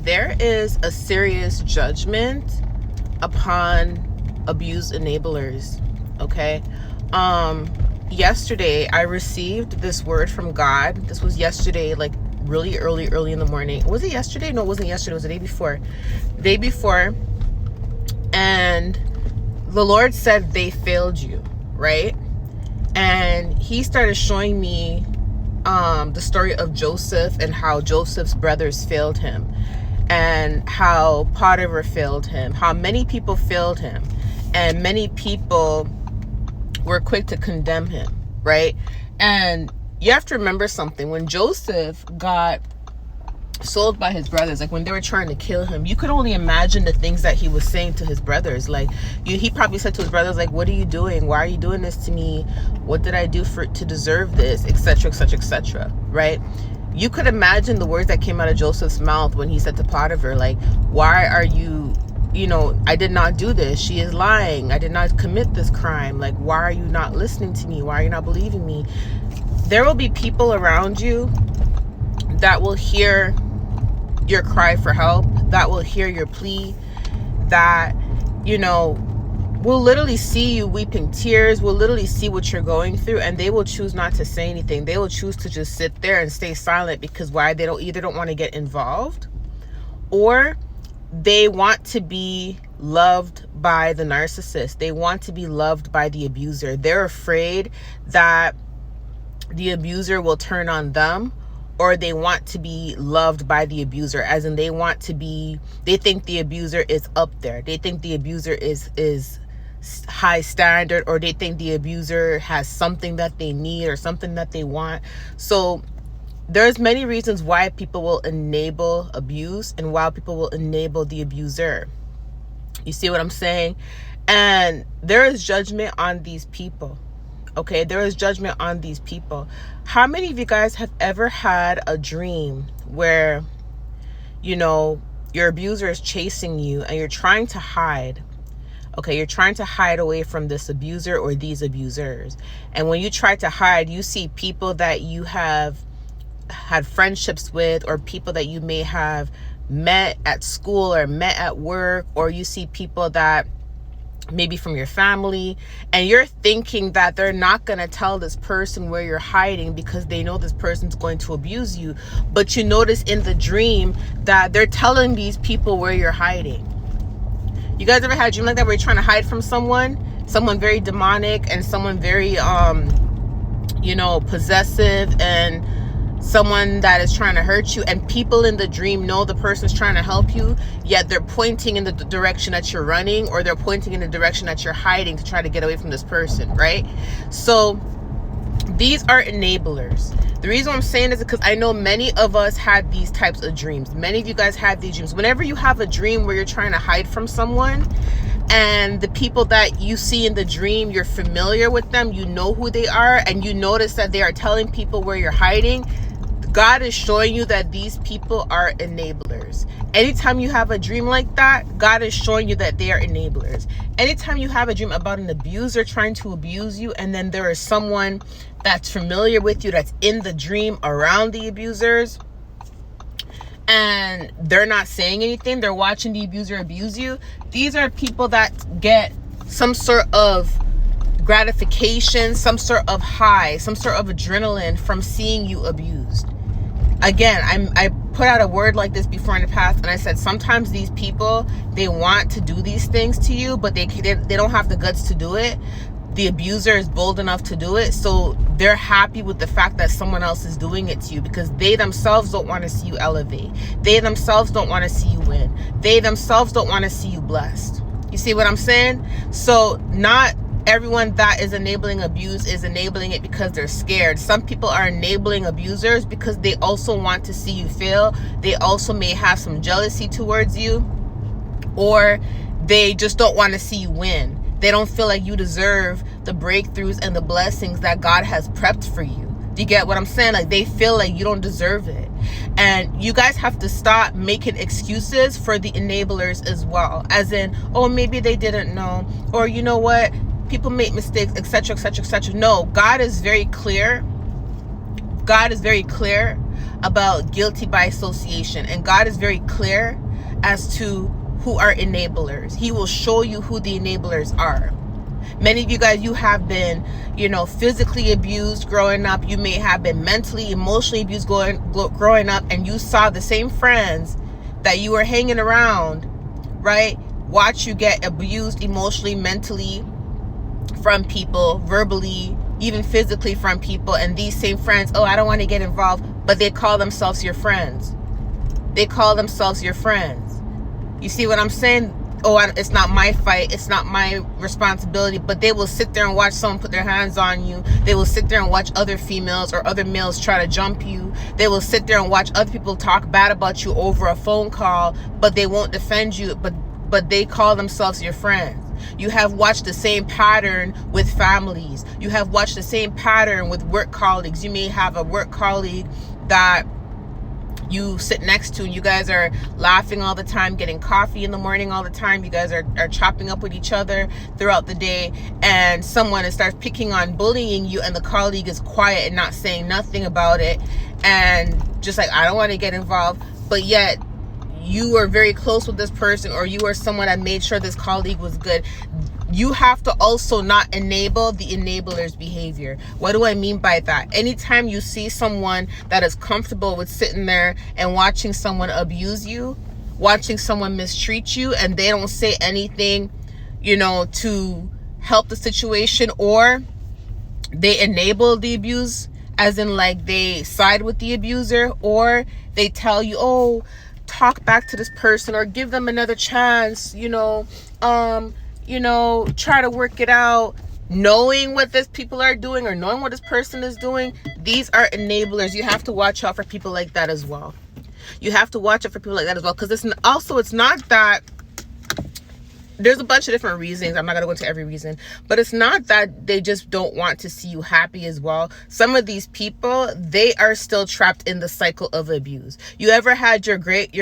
there is a serious judgment upon abuse enablers. Okay. Yesterday I received this word from God. This was yesterday, like really early in the morning. Was it yesterday? No, it wasn't yesterday. It was the day before. Day before. And the Lord said they failed you, right? And he started showing me the story of Joseph and how Joseph's brothers failed him, and how Potiphar failed him, how many people failed him, and many people were quick to condemn him, right? And you have to remember something. When Joseph got sold by his brothers, like when they were trying to kill him, you could only imagine the things that he was saying to his brothers. Like he probably said to his brothers, like, what are you doing? Why are you doing this to me? What did I do to deserve this? Etc, etc, etc, right? You could imagine the words that came out of Joseph's mouth when he said to Potiphar, like, why are you, I did not do this. She is lying. I did not commit this crime. Like, why are you not listening to me? Why are you not believing me? There will be people around you that will hear your cry for help, that will hear your plea, that, will literally see you weeping tears, will literally see what you're going through, and they will choose not to say anything. They will choose to just sit there and stay silent, because why? They don't want to get involved, or they want to be loved by the narcissist. They want to be loved by the abuser. They're afraid that the abuser will turn on them, or they want to be loved by the abuser, as in they think the abuser is up there. They think the abuser is high standard, or they think the abuser has something that they need or something that they want. So there's many reasons why people will enable abuse and why people will enable the abuser. You see what I'm saying? And there is judgment on these people. Okay, there is judgment on these people. How many of you guys have ever had a dream where, your abuser is chasing you and you're trying to hide? Okay, you're trying to hide away from this abuser or these abusers. And when you try to hide, you see people that you have had friendships with, or people that you may have met at school or met at work, or you see people that maybe from your family, and you're thinking that they're not going to tell this person where you're hiding because they know this person's going to abuse you. But you notice in the dream that they're telling these people where you're hiding. You guys ever had a dream like that where you're trying to hide from someone very demonic, and someone very possessive, and someone that is trying to hurt you, and people in the dream know the person's trying to help you, yet they're pointing in the direction that you're running, or they're pointing in the direction that you're hiding to try to get away from this person, right? So these are enablers. The reason I'm saying this is because I know many of us had these types of dreams. Many of you guys had these dreams. Whenever you have a dream where you're trying to hide from someone, and the people that you see in the dream, you're familiar with them, you know who they are, and you notice that they are telling people where you're hiding, God is showing you that these people are enablers. Anytime you have a dream like that, God is showing you that they are enablers. Anytime you have a dream about an abuser trying to abuse you, and then there is someone that's familiar with you that's in the dream around the abusers, and they're not saying anything, they're watching the abuser abuse you, these are people that get some sort of gratification, some sort of high, some sort of adrenaline from seeing you abused. Again, I put out a word like this before in the past, and I said sometimes these people, they want to do these things to you, but they don't have the guts to do it. The abuser is bold enough to do it, so they're happy with the fact that someone else is doing it to you, because they themselves don't want to see you elevate. They themselves don't want to see you win. They themselves don't want to see you blessed. You see what I'm saying? So not everyone that is enabling abuse is enabling it because they're scared. Some people are enabling abusers because they also want to see you fail. They also may have some jealousy towards you, or they just don't want to see you win. They don't feel like you deserve the breakthroughs and the blessings that God has prepped for you. Do you get what I'm saying? Like, they feel like you don't deserve it. And you guys have to stop making excuses for the enablers as well. As in, oh, maybe they didn't know, or you know what, people make mistakes, etc, etc, etc. No, God is very clear. God is very clear about guilty by association. And God is very clear as to who are enablers. He will show you who the enablers are. Many of you guys, you have been, physically abused growing up. You may have been mentally, emotionally abused growing up, and you saw the same friends that you were hanging around, right? Watch you get abused emotionally, mentally from people, verbally, even physically from people. And these same friends, oh, I don't want to get involved, but they call themselves your friends. They call themselves your friends. You see what I'm saying? Oh, it's not my fight, it's not my responsibility, but they will sit there and watch someone put their hands on you. They will sit there and watch other females or other males try to jump you. They will sit there and watch other people talk bad about you over a phone call, but they won't defend you, but they call themselves your friends. You have watched the same pattern with families. You have watched the same pattern with work colleagues. You may have a work colleague that you sit next to, and you guys are laughing all the time, getting coffee in the morning all the time. You guys are chopping up with each other throughout the day, and someone starts picking on, bullying you, and the colleague is quiet and not saying nothing about it, and just like, I don't want to get involved. But yet you were very close with this person, or you were someone that made sure this colleague was good. You have to also not enable the enabler's behavior. What do I mean by that? Anytime you see someone that is comfortable with sitting there and watching someone abuse you, watching someone mistreat you, and they don't say anything, to help the situation, or they enable the abuse, as in like they side with the abuser, or they tell you, oh, talk back to this person, or give them another chance, try to work it out, knowing what these people are doing or knowing what this person is doing. These are enablers. You have to watch out for people like that as well. You have to watch out for people like that as well, because it's not that there's a bunch of different reasons. I'm not going to go into every reason, but it's not that they just don't want to see you happy as well. Some of these people, they are still trapped in the cycle of abuse. You ever had your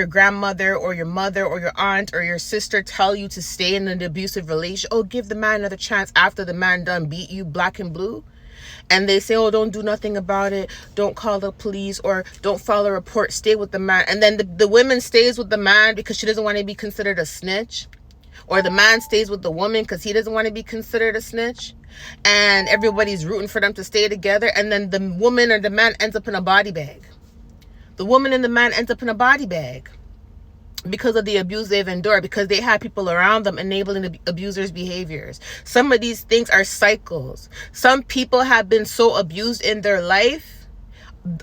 grandmother or your mother or your aunt or your sister tell you to stay in an abusive relationship? Oh, give the man another chance after the man done beat you black and blue. And they say, oh, don't do nothing about it. Don't call the police, or don't file a report. Stay with the man. And then the woman stays with the man because she doesn't want to be considered a snitch. Or the man stays with the woman because he doesn't want to be considered a snitch. And everybody's rooting for them to stay together. And then the woman or the man ends up in a body bag. The woman and the man ends up in a body bag because of the abuse they've endured, because they had people around them enabling the abusers' behaviors. Some of these things are cycles. Some people have been so abused in their life,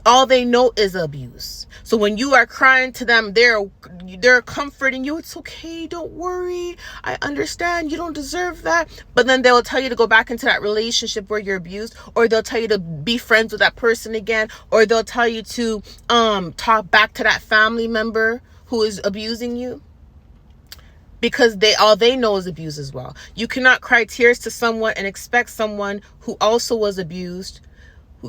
all they know is abuse. So when you are crying to them, they're comforting you. It's okay, don't worry, I understand, you don't deserve that. But then they'll tell you to go back into that relationship where you're abused, or they'll tell you to be friends with that person again, or they'll tell you to talk back to that family member who is abusing you, because all they know is abuse as well. You cannot cry tears to someone and expect someone who also was abused,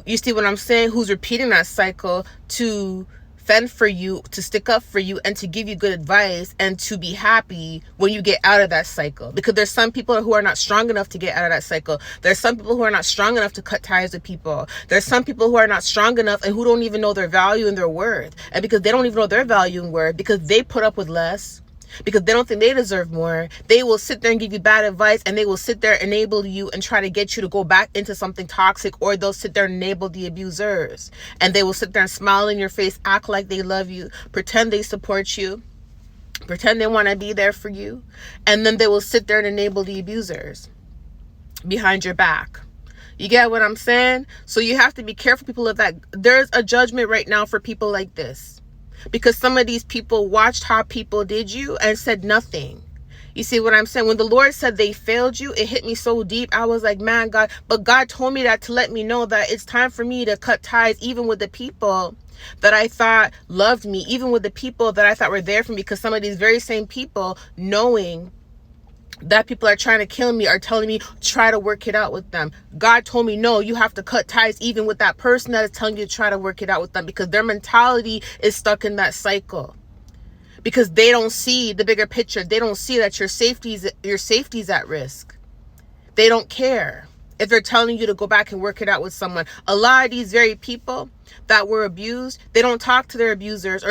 you see what I'm saying, who's repeating that cycle, to fend for you, to stick up for you, and to give you good advice, and to be happy when you get out of that cycle. Because there's some people who are not strong enough to get out of that cycle. There's some people who are not strong enough to cut ties with people. There's some people who are not strong enough and who don't even know their value and their worth. And because they don't even know their value and worth, because they put up with less, because they don't think they deserve more, they will sit there and give you bad advice, and they will sit there, enable you, and try to get you to go back into something toxic. Or they'll sit there and enable the abusers, and they will sit there and smile in your face, act like they love you, pretend they support you, pretend they want to be there for you, and then they will sit there and enable the abusers behind your back. You get what I'm saying? So you have to be careful, people of that. There's a judgment right now for people like this, because some of these people watched how people did you and said nothing. You see what I'm saying? When the Lord said they failed you, it hit me so deep. I was like, man, God, but God told me that to let me know that it's time for me to cut ties, even with the people that I thought loved me, even with the people that I thought were there for me, because some of these very same people, knowing that people are trying to kill me, are telling me try to work it out with them. God told me, no, you have to cut ties even with that person that is telling you to try to work it out with them, because their mentality is stuck in that cycle, because they don't see the bigger picture. They don't see that your safety's at risk. They don't care. if they're telling you to go back and work it out with someone. A lot of these very people that were abused, they don't talk to their abusers,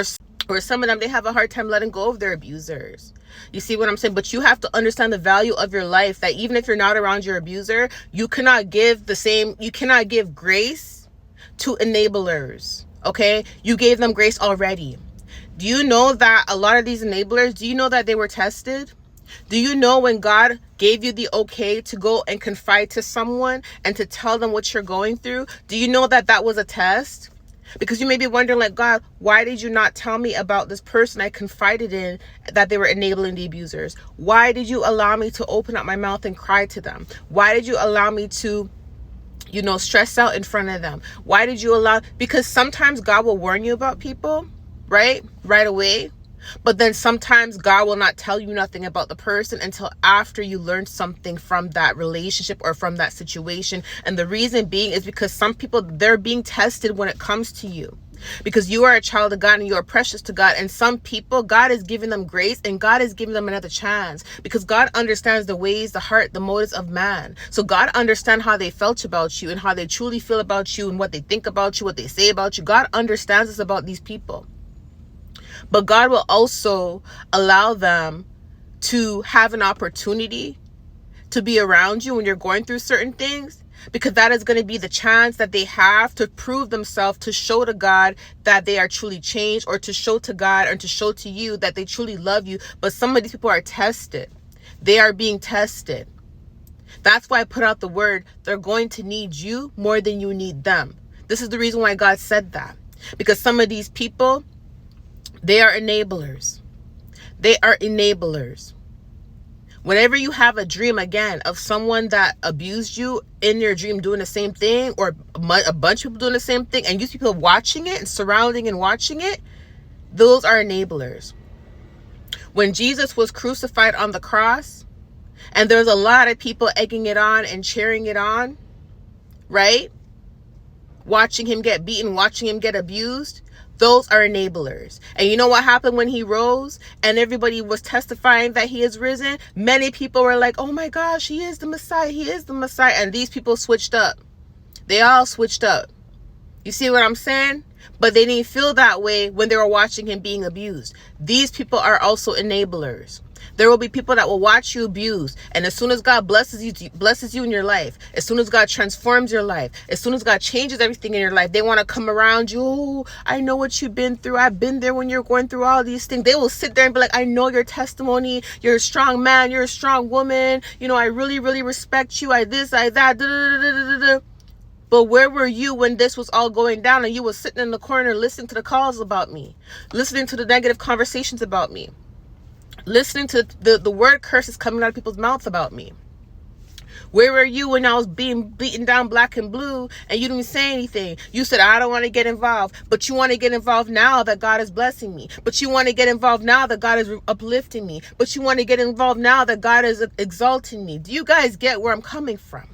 or some of them, they have a hard time letting go of their abusers. You see what I'm saying? But you have to understand the value of your life, that even if you're not around your abuser, you cannot give grace to enablers. Okay? You gave them grace already. Do you know that a lot of these enablers, do you know that they were tested? Do you know when God gave you the okay to go and confide to someone and to tell them what you're going through? Do you know that that was a test? Because you may be wondering, like, God, why did you not tell me about this person I confided in, that they were enabling the abusers? Why did you allow me to open up my mouth and cry to them? Why did you allow me to, stress out in front of them? Why did you allow? Because sometimes God will warn you about people, right away. But then sometimes God will not tell you nothing about the person until after you learn something from that relationship or from that situation. And the reason being is because some people, they're being tested when it comes to you, because you are a child of God and you are precious to God. And some people, God is giving them grace and God is giving them another chance, because God understands the ways, the heart, the motives of man. So God understands how they felt about you and how they truly feel about you and what they think about you, what they say about you. God understands this about these people. But God will also allow them to have an opportunity to be around you when you're going through certain things, because that is going to be the chance that they have to prove themselves, to show to God that they are truly changed, or to show to God or to show to you that they truly love you. But some of these people are tested. They are being tested. That's why I put out the word, they're going to need you more than you need them. This is the reason why God said that, because some of these people, they are enablers. They are enablers. Whenever you have a dream, again, of someone that abused you in your dream doing the same thing, or a bunch of people doing the same thing, and you see people watching it and surrounding and watching it, those are enablers. When Jesus was crucified on the cross, and there's a lot of people egging it on and cheering it on, right? Watching him get beaten, watching him get abused. Those are enablers. And you know what happened when he rose and everybody was testifying that he is risen? Many people were like, oh my gosh, he is the Messiah. He is the Messiah. And these people switched up. They all switched up. You see what I'm saying? But they didn't feel that way when they were watching him being abused. These people are also enablers. There will be people that will watch you abuse. And as soon as God blesses you in your life, as soon as God transforms your life, as soon as God changes everything in your life, they want to come around you. Oh, I know what you've been through. I've been there when you're going through all these things. They will sit there and be like, I know your testimony. You're a strong man. You're a strong woman. I really, really respect you. I this, I that. Da, da, da, da, da, da. But where were you when this was all going down and you were sitting in the corner listening to the calls about me, listening to the negative conversations about me, listening to the word curses coming out of people's mouths about me? Where were you when I was being beaten down black and blue and you didn't say anything? You said, I don't want to get involved. But you want to get involved now that God is blessing me. But you want to get involved now that God is uplifting me. But you want to get involved now that God is exalting me. Do you guys get where I'm coming from?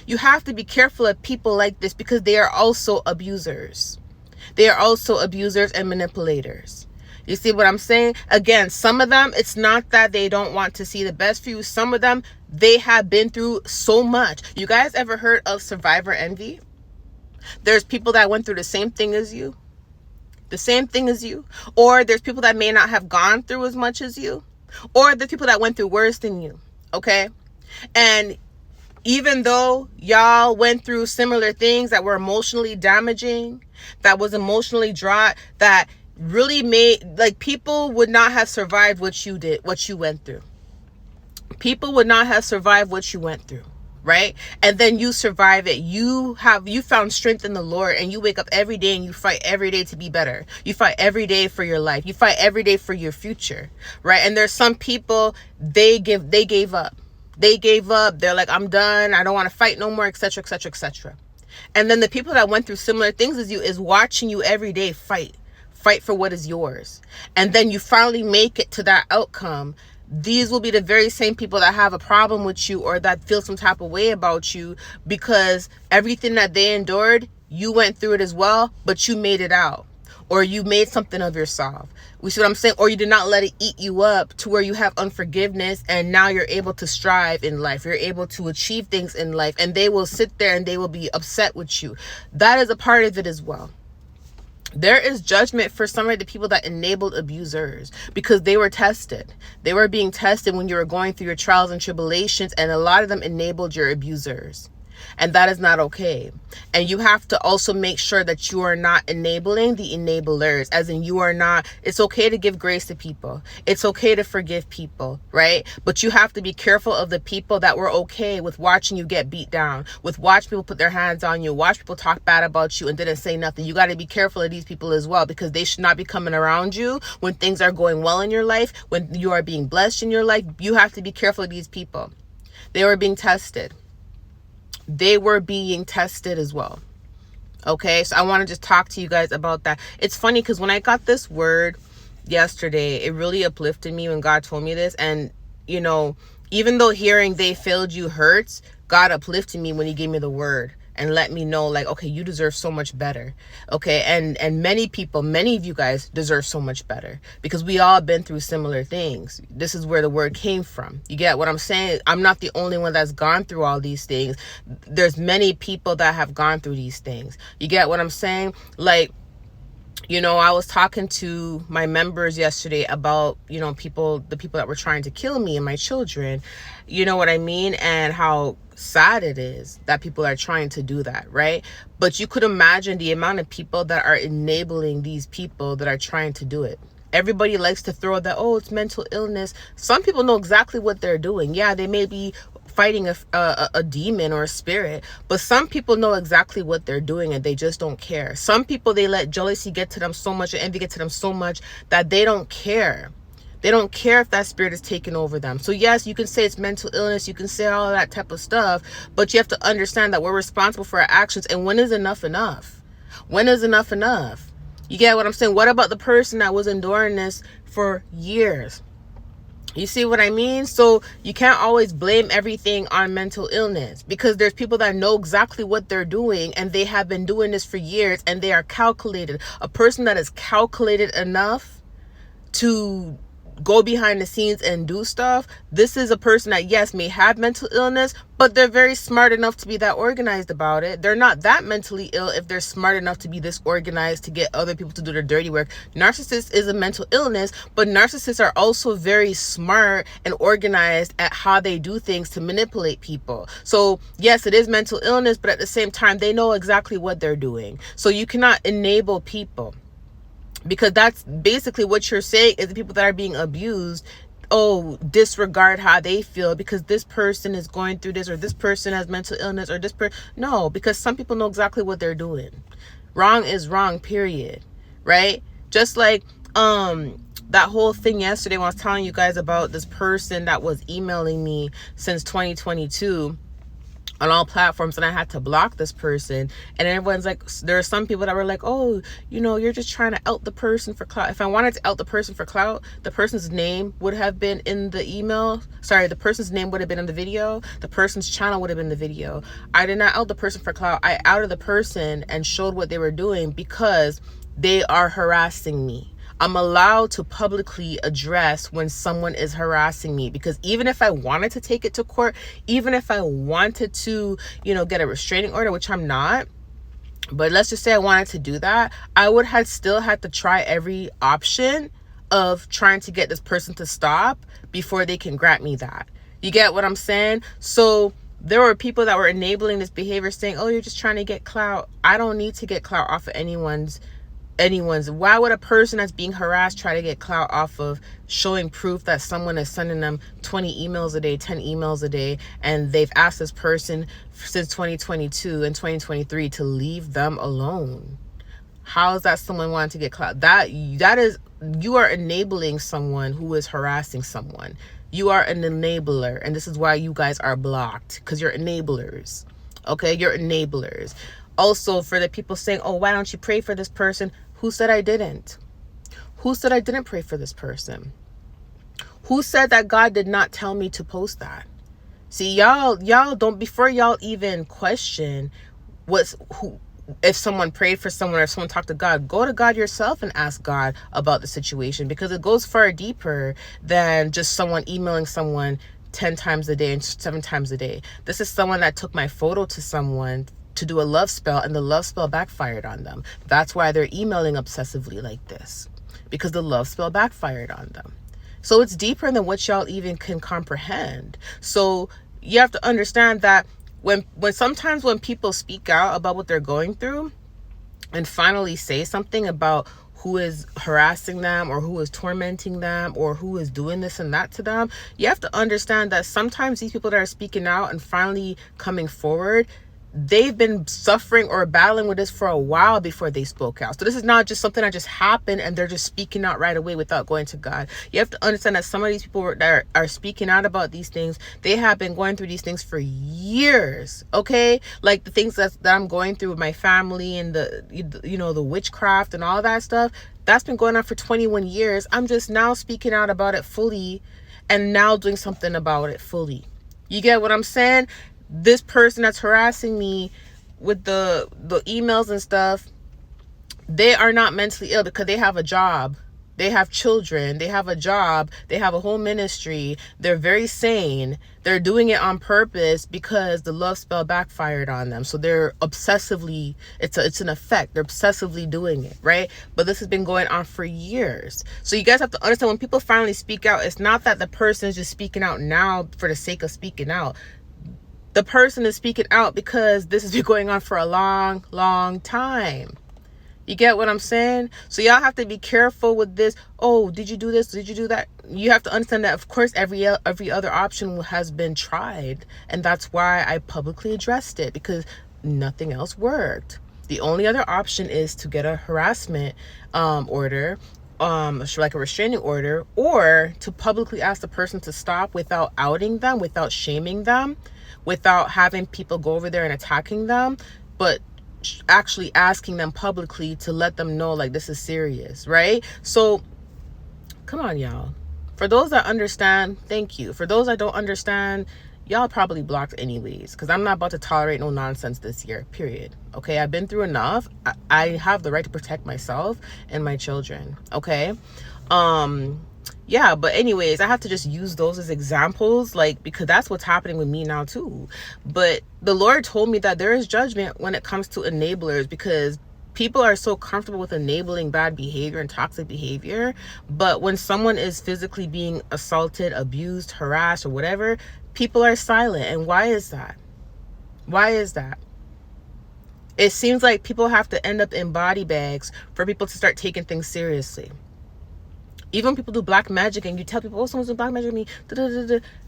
You have to be careful of people like this, because they are also abusers. They are also abusers and manipulators. You see what I'm saying? Again, some of them, it's not that they don't want to see the best for you. Some of them, they have been through so much. You guys ever heard of survivor envy? There's people that went through the same thing as you. The same thing as you. Or there's people that may not have gone through as much as you. Or there's people that went through worse than you. Okay? And even though y'all went through similar things that were emotionally damaging, that was emotionally dry, that really made, like, people would not have survived what you did, what you went through. People would not have survived what you went through, right? And then you survive it. You found strength in the Lord, and you wake up every day and you fight every day to be better. You fight every day for your life. You fight every day for your future, right? And there's some people, they gave up. They gave up. They're like, I'm done. I don't want to fight no more, etc., etc., etc. And then the people that went through similar things as you is watching you every day fight for what is yours. And then you finally make it to that outcome. These will be the very same people that have a problem with you, or that feel some type of way about you, because everything that they endured, you went through it as well, but you made it out. or you made something of yourself. We see what I'm saying? Or you did not let it eat you up to where you have unforgiveness, and now you're able to strive in life. You're able to achieve things in life, and they will sit there and they will be upset with you. That is a part of it as well. There is judgment for some of the people that enabled abusers, because they were tested. They were being tested when you were going through your trials and tribulations, and a lot of them enabled your abusers. And that is not okay. And you have to also make sure that you are not enabling the enablers, as in you are not. It's okay to give grace to people. It's okay to forgive people, right? But you have to be careful of the people that were okay with watching you get beat down, with watch people put their hands on you, watch people talk bad about you and didn't say nothing. You got to be careful of these people as well, because they should not be coming around you when things are going well in your life, when you are being blessed in your life. You have to be careful of these people. They were being tested. They were being tested as well. Okay, so I want to just talk to you guys about that. It's funny because when I got this word yesterday, it really uplifted me when God told me this. And, you know, even though hearing they failed you hurts, God uplifted me when he gave me the word and let me know, like, okay, you deserve so much better. Okay, and many people, many of you guys deserve so much better, because we all been through similar things. This is where the word came from. You get what I'm saying? I'm not the only one that's gone through all these things. There's many people that have gone through these things. You get what I'm saying? Like, you know, I was talking to my members yesterday about, you know, the people that were trying to kill me and my children. You know what I mean? And how sad it is that people are trying to do that, right? But you could imagine the amount of people that are enabling these people that are trying to do it. Everybody likes to throw that, oh, it's mental illness. Some people know exactly what they're doing. Yeah, they may be fighting a demon or a spirit, but some people know exactly what they're doing and they just don't care. Some people, they let jealousy get to them so much, and envy get to them so much, that they don't care. They don't care if that spirit is taking over them. So yes, you can say it's mental illness, you can say all that type of stuff, but you have to understand that we're responsible for our actions. And when is enough enough? When is enough enough? You get what I'm saying? What about the person that was enduring this for years? You see what I mean? So you can't always blame everything on mental illness, because there's people that know exactly what they're doing, and they have been doing this for years, and they are calculated. A person that is calculated enough to go behind the scenes and do stuff, this is a person that, yes, may have mental illness, but they're very smart enough to be that organized about it. They're not that mentally ill if they're smart enough to be this organized to get other people to do their dirty work. Narcissist is a mental illness, but narcissists are also very smart and organized at how they do things to manipulate people. So yes, it is mental illness, but at the same time, they know exactly what they're doing. So you cannot enable people, because that's basically what you're saying, is the people that are being abused, oh, disregard how they feel because this person is going through this, or this person has mental illness, or this person. No, because some people know exactly what they're doing. Wrong is wrong, period. Right? Just like that whole thing yesterday when I was telling you guys about this person that was emailing me since 2022 on all platforms, and I had to block this person. And everyone's like, there are some people that were like, oh, you know, you're just trying to out the person for clout. If I wanted to out the person for clout, the person's name would have been in the email. Sorry, the person's name would have been in the video. The person's channel would have been in the video. I did not out the person for clout. I outed the person and showed what they were doing because they are harassing me. I'm allowed to publicly address when someone is harassing me, because even if I wanted to take it to court, even if I wanted to, you know, get a restraining order, which I'm not, but let's just say I wanted to do that, I would have still had to try every option of trying to get this person to stop before they can grant me that. You get what I'm saying? So there were people that were enabling this behavior, saying, oh, you're just trying to get clout. I don't need to get clout off of anyone's. Why would a person that's being harassed try to get clout off of showing proof that someone is sending them 20 emails a day, 10 emails a day, and they've asked this person since 2022 and 2023 to leave them alone? How is that someone wanting to get clout? That is, you are enabling someone who is harassing someone. You are an enabler, and this is why you guys are blocked, because you're enablers. Okay, you're enablers. Also, for the people saying, oh, why don't you pray for this person? Who said I didn't? Who said I didn't pray for this person? Who said that God did not tell me to post that? See, y'all don't, before y'all even question if someone prayed for someone or if someone talked to God, go to God yourself and ask God about the situation, because it goes far deeper than just someone emailing someone 10 times a day and 7 times a day. This is someone that took my photo to someone to do a love spell, and the love spell backfired on them. That's why they're emailing obsessively like this, because the love spell backfired on them. So it's deeper than what y'all even can comprehend. So you have to understand that when sometimes when people speak out about what they're going through and finally say something about who is harassing them or who is tormenting them or who is doing this and that to them, you have to understand that sometimes these people that are speaking out and finally coming forward, they've been suffering or battling with this for a while before they spoke out. So this is not just something that just happened and they're just speaking out right away without going to God. You have to understand that some of these people that are speaking out about these things, they have been going through these things for years. Okay, like the things that I'm going through with my family and the witchcraft and all that stuff, that's been going on for 21 years. I'm just now speaking out about it fully and now doing something about it fully. You get what I'm saying? This person that's harassing me with the emails and stuff, they are not mentally ill because they have a job. They have children. They have a job. They have a whole ministry. They're very sane. They're doing it on purpose because the love spell backfired on them. So they're obsessively, it's an effect. They're obsessively doing it, right? But this has been going on for years. So you guys have to understand, when people finally speak out, it's not that the person is just speaking out now for the sake of speaking out. The person is speaking out because this has been going on for a long, long time. You get what I'm saying? So y'all have to be careful with this. Oh, did you do this? Did you do that? You have to understand that, of course, every other option has been tried. And that's why I publicly addressed it, because nothing else worked. The only other option is to get a harassment order, like a restraining order, or to publicly ask the person to stop without outing them, without shaming them, without having people go over there and attacking them, but actually asking them publicly to let them know, like, this is serious, right? So come on, y'all. For those that understand, thank you. For those that don't understand, y'all probably blocked anyways, because I'm not about to tolerate no nonsense this year, period. Okay, I've been through enough. I have the right to protect myself and my children. Okay, yeah, but anyways, I have to just use those as examples, like, because that's what's happening with me now too. But the Lord told me that there is judgment when it comes to enablers, because people are so comfortable with enabling bad behavior and toxic behavior. But when someone is physically being assaulted, abused, harassed, or whatever, people are silent. And why is that? Why is that? It seems like people have to end up in body bags for people to start taking things seriously. Even when people do black magic and you tell people, oh, someone's doing black magic on me,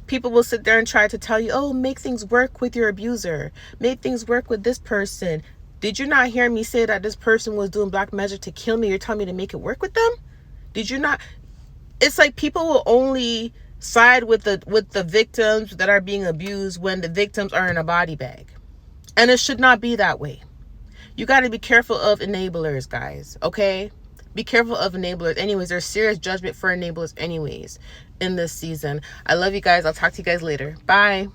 people will sit there and try to tell you, oh, make things work with your abuser. Make things work with this person. Did you not hear me say that this person was doing black magic to kill me? You're telling me to make it work with them? Did you not? It's like people will only side with the victims that are being abused when the victims are in a body bag. And it should not be that way. You got to be careful of enablers, guys, okay? Be careful of enablers. Anyways, there's serious judgment for enablers anyways in this season. I love you guys. I'll talk to you guys later. Bye.